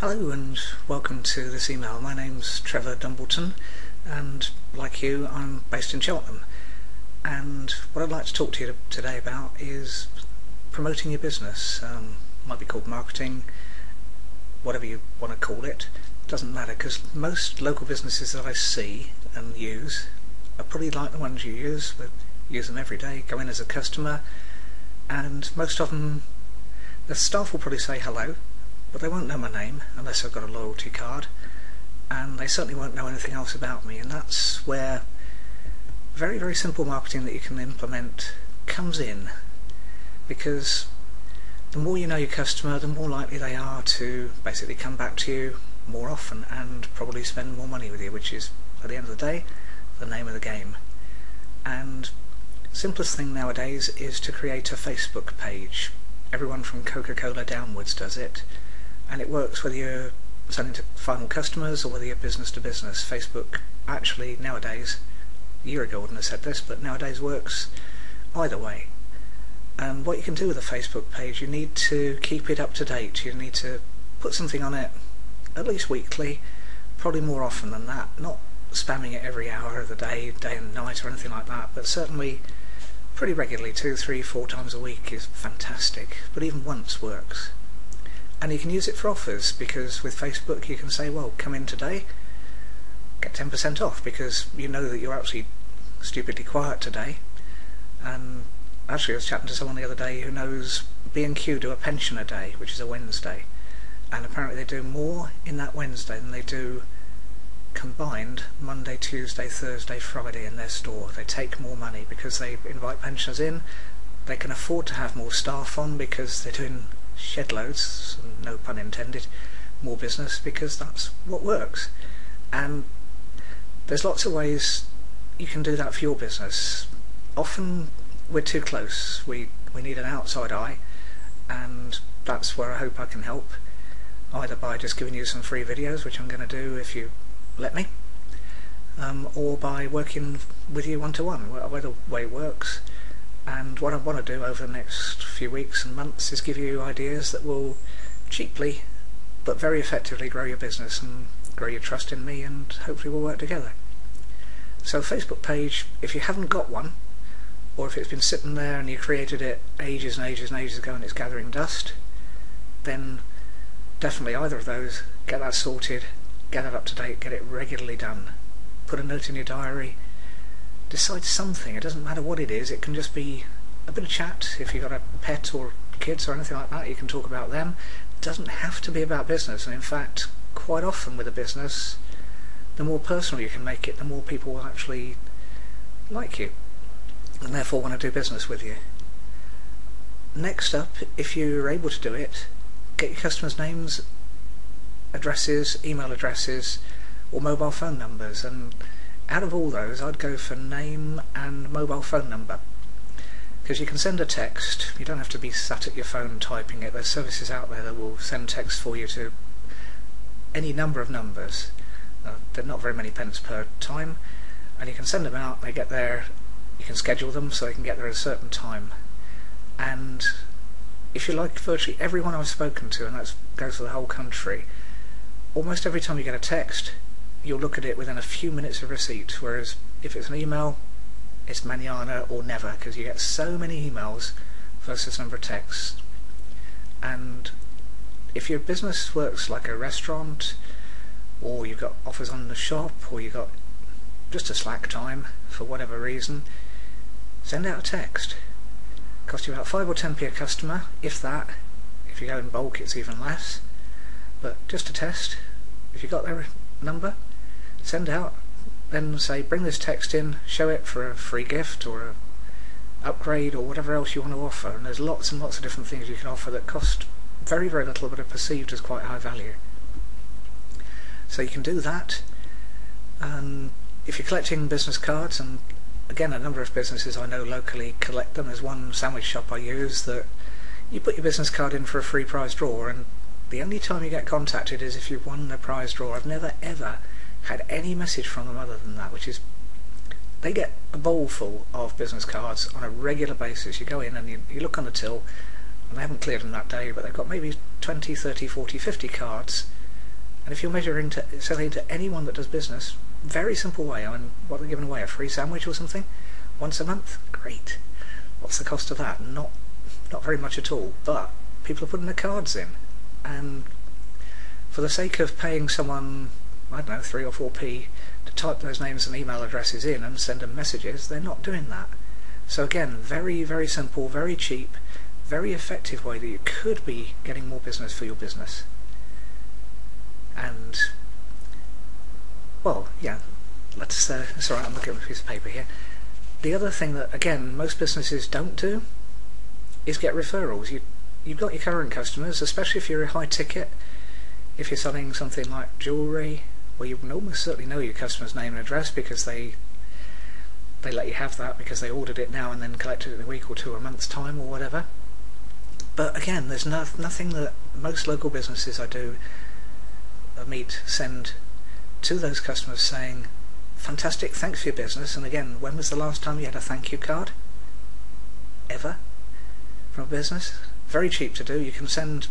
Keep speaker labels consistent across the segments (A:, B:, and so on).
A: Hello and welcome to this email. My name's Trevor Dumbleton and like you I'm based in Cheltenham, and what I'd like to talk to you today about is promoting your business. Might be called marketing, whatever you want to call it, doesn't matter, because most local businesses that I see and use are probably like the ones you use. We use them every day, go in as a customer, and most of them, the staff will probably say hello, but they won't know my name unless I've got a loyalty card, and they certainly won't know anything else about me. And that's where very simple marketing that you can implement comes in, because the more you know your customer, the more likely they are to basically come back to you more often and probably spend more money with you, which is, at the end of the day, the name of the game. And simplest thing nowadays is to create a Facebook page. Everyone from Coca-Cola downwards does it, and it works whether you're selling to final customers or whether you're business to business. Facebook actually nowadays, a year ago I wouldn't have said this, but nowadays works either way. And what you can do with a Facebook page, you need to keep it up to date. You need to put something on it at least weekly, probably more often than that, not spamming it every hour of the day and night or anything like that, but certainly pretty regularly, 2, 3, 4 times a week is fantastic, but even once works. And you can use it for offers, because with Facebook you can say, well, come in today, get 10% off, because you know that you're actually stupidly quiet today. And actually I was chatting to someone the other day who knows B&Q do a pensioner day, which is a Wednesday, and apparently they do more in that Wednesday than they do combined Monday, Tuesday, Thursday, Friday in their store. They take more money because they invite pensioners in. They can afford to have more staff on because they're doing shed loads, no pun intended, more business, because that's what works. And there's lots of ways you can do that for your business. Often we're too close. We need an outside eye, and that's where I hope I can help, either by just giving you some free videos, which I'm going to do if you let me, or by working with you one-to-one, whatever way it works. And what I want to do over the next few weeks and months is give you ideas that will cheaply but very effectively grow your business and grow your trust in me, and hopefully we'll work together. So Facebook page, if you haven't got one, or if it's been sitting there and you created it ages and ages and ages ago and it's gathering dust, then definitely either of those, get that sorted, get it up to date, get it regularly done. Put a note in your diary, decide something. It doesn't matter what it is, it can just be a bit of chat. If you've got a pet or kids or anything like that, you can talk about them. It doesn't have to be about business, and in fact quite often with a business, the more personal you can make it, the more people will actually like you and therefore want to do business with you. Next up, if you're able to do it, get your customers' names, addresses, email addresses, or mobile phone numbers. And out of all those, I'd go for name and mobile phone number, because you can send a text. You don't have to be sat at your phone typing it. There's services out there that will send text for you to any number of numbers. They're not very many pence per time, and you can send them out. They get there. You can schedule them so they can get there at a certain time. And if you like, virtually everyone I've spoken to, and that goes for the whole country, almost every time you get a text, you'll look at it within a few minutes of receipt, whereas if it's an email, it's manana or never, because you get so many emails versus number of texts. And if your business works like a restaurant, or you've got offers on the shop, or you've got just a slack time for whatever reason, send out a text. Cost you about 5 or 10p a customer, if that. If you go in bulk it's even less, but just a test. If you've got their number, send out, then say bring this text in, show it for a free gift or a upgrade or whatever else you want to offer. And there's lots and lots of different things you can offer that cost very little but are perceived as quite high value. So you can do that. And if you're collecting business cards, and again a number of businesses I know locally collect them, there's one sandwich shop I use that you put your business card in for a free prize draw, and the only time you get contacted is if you've won a prize draw. I've never ever had any message from them other than that, which is they get a bowl full of business cards on a regular basis. You go in and you look on the till, and they haven't cleared them that day, but they've got maybe 20, 30, 40, 50 cards And if you're selling to anyone that does business, very simple way. I mean, what are they giving away? A free sandwich or something once a month? Great. What's the cost of that? Not very much at all. But people are putting their cards in, and for the sake of paying someone, I don't know, 3 or 4p to type those names and email addresses in and send them messages, they're not doing that. So again, very, very simple, very cheap, very effective way that you could be getting more business for your business. And, well, yeah, it's alright, I'm looking at a piece of paper here. The other thing that, again, most businesses don't do is get referrals. You've got your current customers, especially if you're a high ticket. If you're selling something like jewellery, well, you would almost certainly know your customer's name and address, because they let you have that because they ordered it now and then collected it in a week or two or a month's time or whatever. But again, there's nothing that most local businesses I do send to those customers saying, fantastic, thanks for your business. And again, when was the last time you had a thank you card? Ever? From a business? Very cheap to do. You can send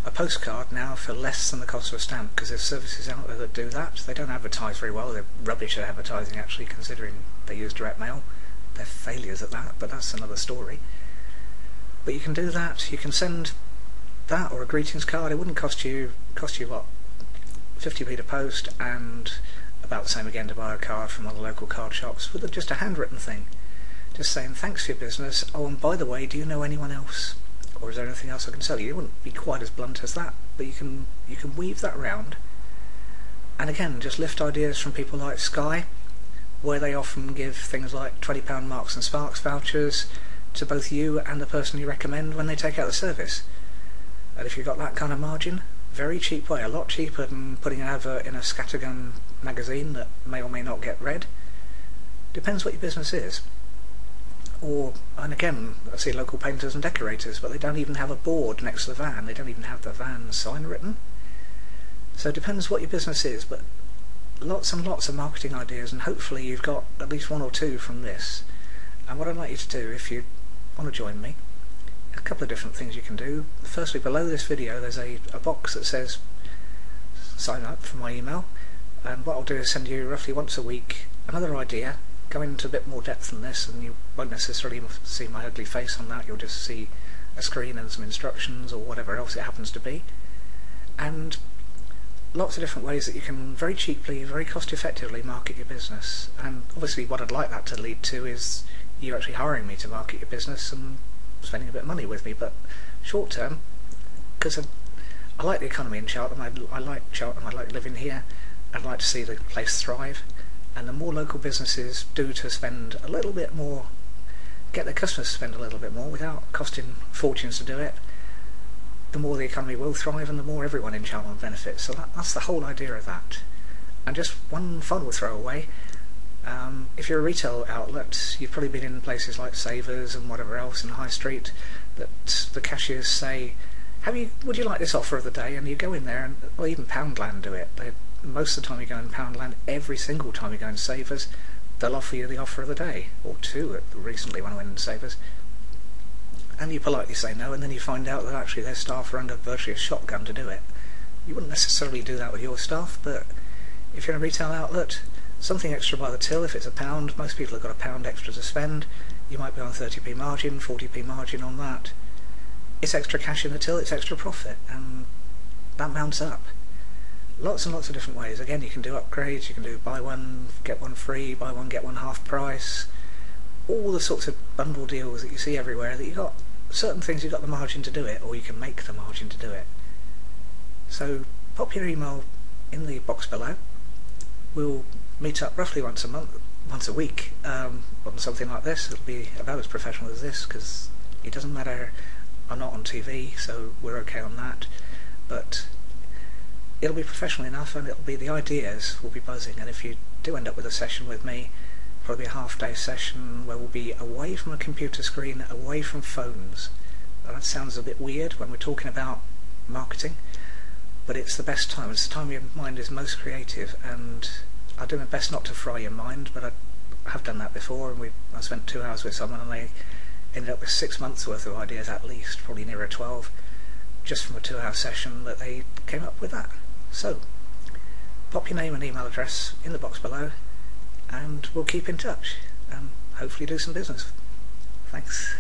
A: a postcard now for less than the cost of a stamp, because there's services out there that do that. They don't advertise very well. They're rubbish at advertising, actually, considering they use direct mail. They're failures at that, but that's another story. But you can do that. You can send that or a greetings card. It wouldn't cost you what, 50p to post, and about the same again to buy a card from one of the local card shops with just a handwritten thing, just saying thanks for your business. Oh, and by the way, do you know anyone else, or is there anything else I can sell you? It wouldn't be quite as blunt as that, but you can weave that round. And again, just lift ideas from people like Sky, where they often give things like £20 Marks and Sparks vouchers to both you and the person you recommend when they take out the service. And if you've got that kind of margin, very cheap way, a lot cheaper than putting an advert in a scattergun magazine that may or may not get read. Depends what your business is. And again, I see local painters and decorators, but they don't even have a board next to the van. They don't even have the van sign written. So it depends what your business is, but lots and lots of marketing ideas, and hopefully you've got at least one or two from this. And what I'd like you to do, if you want to join me, a couple of different things you can do. Firstly, below this video there's a box that says sign up for my email, and what I'll do is send you roughly once a week another idea, go into a bit more depth than this, and you won't necessarily see my ugly face on that. You'll just see a screen and some instructions or whatever else it happens to be, and lots of different ways that you can very cheaply, very cost effectively market your business. And obviously what I'd like that to lead to is you actually hiring me to market your business and spending a bit of money with me. But short term, because I like the economy in Cheltenham, I like Cheltenham, I like living here, I'd like to see the place thrive, and the more local businesses do to spend a little bit more, get their customers to spend a little bit more without costing fortunes to do it, the more the economy will thrive and the more everyone in Cheltenham benefits. So that's the whole idea of that. And just one final throwaway, if you're a retail outlet, you've probably been in places like Savers and whatever else in High Street that the cashiers say, would you like this offer of the day? And you go in there, and well, even Poundland do it. Most of the time you go in Poundland, every single time you go in Savers, they'll offer you the offer of the day, or two recently when I went in Savers. And you politely say no, and then you find out that actually their staff are under virtually a shotgun to do it. You wouldn't necessarily do that with your staff, but if you're in a retail outlet, something extra by the till. If it's £1, most people have got £1 extra to spend. You might be on 30p margin, 40p margin on that. It's extra cash in the till, it's extra profit, and that mounts up. Lots and lots of different ways. Again, you can do upgrades, you can do buy one, get one free, buy one, get one half price. All the sorts of bundle deals that you see everywhere, that you've got certain things you've got the margin to do it, or you can make the margin to do it. So pop your email in the box below. We'll meet up roughly once a week on something like this. It'll be about as professional as this, because it doesn't matter, I'm not on TV, so we're okay on that, but it'll be professional enough, and it'll be, the ideas will be buzzing. And if you do end up with a session with me, probably a half-day session where we'll be away from a computer screen, away from phones. That sounds a bit weird when we're talking about marketing, but it's the best time. It's the time your mind is most creative, and I do my best not to fry your mind, but I have done that before, and I spent 2 hours with someone and they ended up with 6 months worth of ideas at least, probably nearer 12, just from a 2-hour session that they came up with that. So, pop your name and email address in the box below, and we'll keep in touch and hopefully do some business. Thanks.